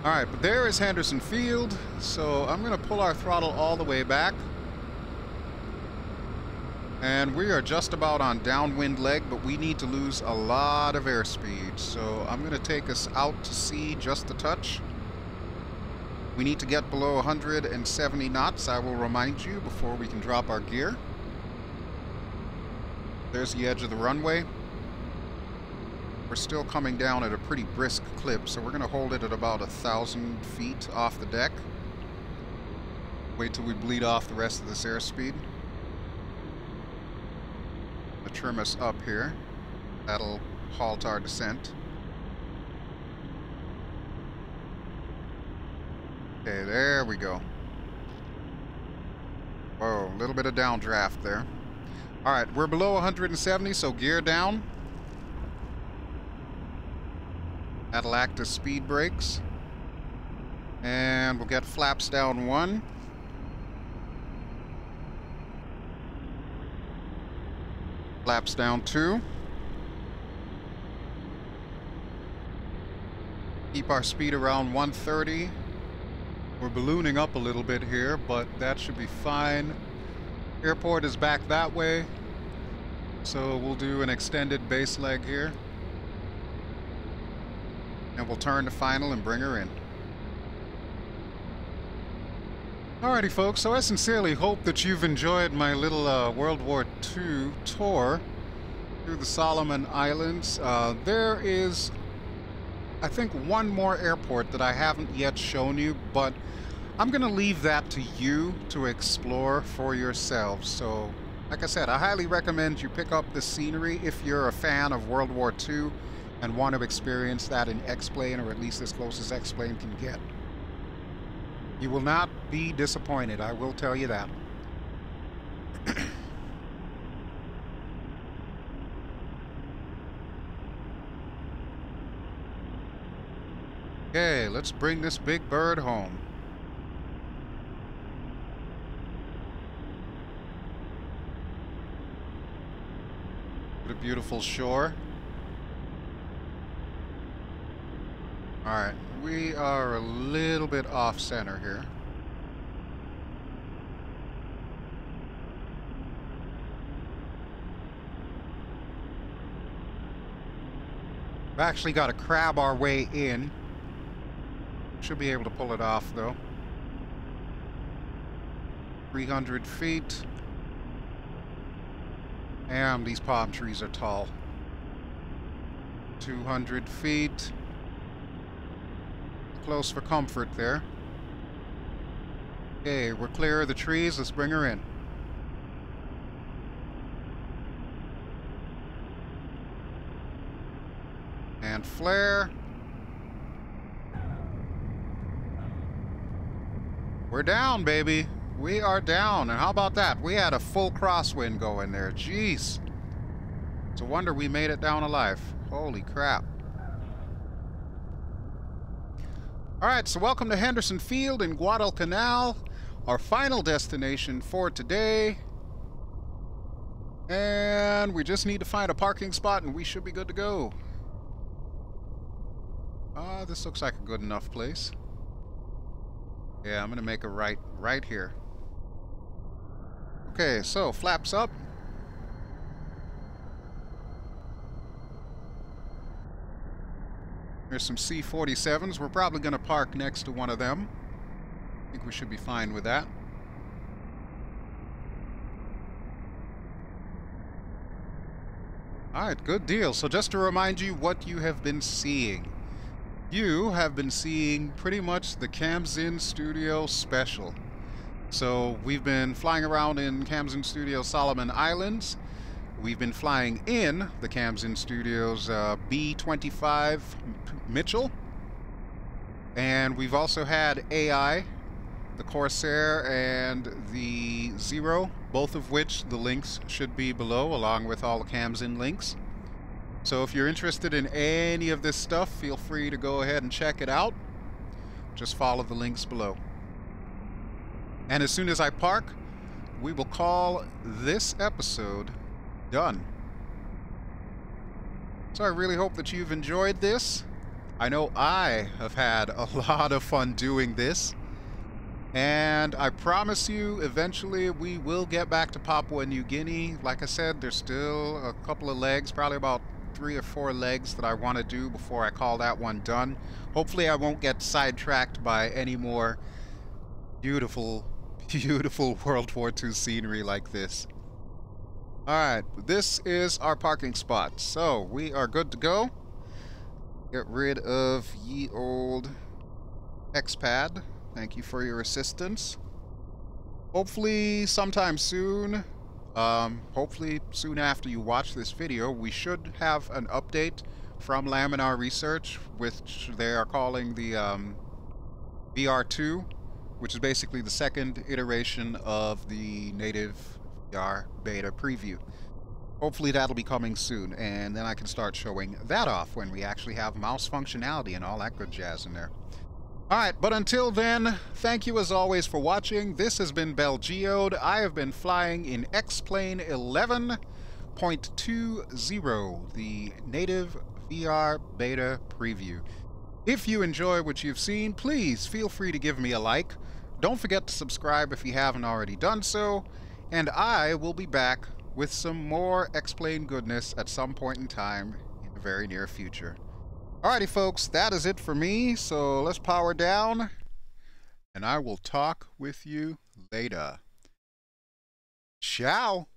Alright, but there is Henderson Field, so I'm going to pull our throttle all the way back. And we are just about on downwind leg, but we need to lose a lot of airspeed. So I'm going to take us out to sea just a touch. We need to get below 170 knots, I will remind you, before we can drop our gear. There's the edge of the runway. We're still coming down at a pretty brisk clip, so we're going to hold it at about 1,000 feet off the deck. Wait till we bleed off the rest of this airspeed. To trim us up here. That'll halt our descent. Okay, there we go. Whoa, a little bit of downdraft there. Alright, we're below 170, so gear down. That'll act as speed brakes. And we'll get flaps down 1. Flaps down 2. Keep our speed around 130. We're ballooning up a little bit here, but that should be fine. Airport is back that way, so we'll do an extended base leg here. And we'll turn to final and bring her in. Alrighty folks, so I sincerely hope that you've enjoyed my little World War II tour through the Solomon Islands. There is, I think, one more airport that I haven't yet shown you, but I'm going to leave that to you to explore for yourselves. So, like I said, I highly recommend you pick up the scenery if you're a fan of World War II and want to experience that in X-Plane, or at least as close as X-Plane can get. You will not be disappointed, I will tell you that. Okay, let's bring this big bird home. What a beautiful shore. Alright, we are a little bit off center here. We've actually got to crab our way in. Should be able to pull it off though. 300 feet. Damn, these palm trees are tall. 200 feet. Close for comfort there. Okay, we're clear of the trees. Let's bring her in. And flare. We're down, baby. We are down. And how about that? We had a full crosswind going there. Jeez. It's a wonder we made it down alive. Holy crap. Alright, so welcome to Henderson Field in Guadalcanal, our final destination for today. And we just need to find a parking spot and we should be good to go. This looks like a good enough place. Yeah, I'm gonna make a right here. Okay, so flaps up. There's some C-47s. We're probably going to park next to one of them. I think we should be fine with that. Alright, good deal. So just to remind you what you have been seeing. You have been seeing pretty much the Khamsin Studio special. So we've been flying around in Khamsin Studio Solomon Islands. We've been flying in the Khamsin Studios B-25 Mitchell. And we've also had AI, the Corsair, and the Zero, both of which the links should be below, along with all the Khamsin links. So if you're interested in any of this stuff, feel free to go ahead and check it out. Just follow the links below. And as soon as I park, we will call this episode done. So I really hope that you've enjoyed this. I know I have had a lot of fun doing this. And I promise you, eventually we will get back to Papua New Guinea. Like I said, there's still a couple of legs, probably about 3 or 4 legs that I want to do before I call that one done. Hopefully I won't get sidetracked by any more beautiful, beautiful World War II scenery like this. Alright, this is our parking spot. So, we are good to go. Get rid of ye old X-Pad. Thank you for your assistance. Hopefully sometime soon, hopefully soon after you watch this video, we should have an update from Laminar Research, which they are calling the VR2, which is basically the second iteration of the native VR beta preview. Hopefully that'll be coming soon, and then I can start showing that off when we actually have mouse functionality and all that good jazz in there. Alright, but until then, thank you as always for watching. This has been BelGeode. I have been flying in X-Plane 11.20, the native VR beta preview. If you enjoy what you've seen, please feel free to give me a like. Don't forget to subscribe if you haven't already done so. And I will be back with some more X-Plane goodness at some point in time in the very near future. Alrighty folks, that is it for me, so let's power down, and I will talk with you later. Ciao!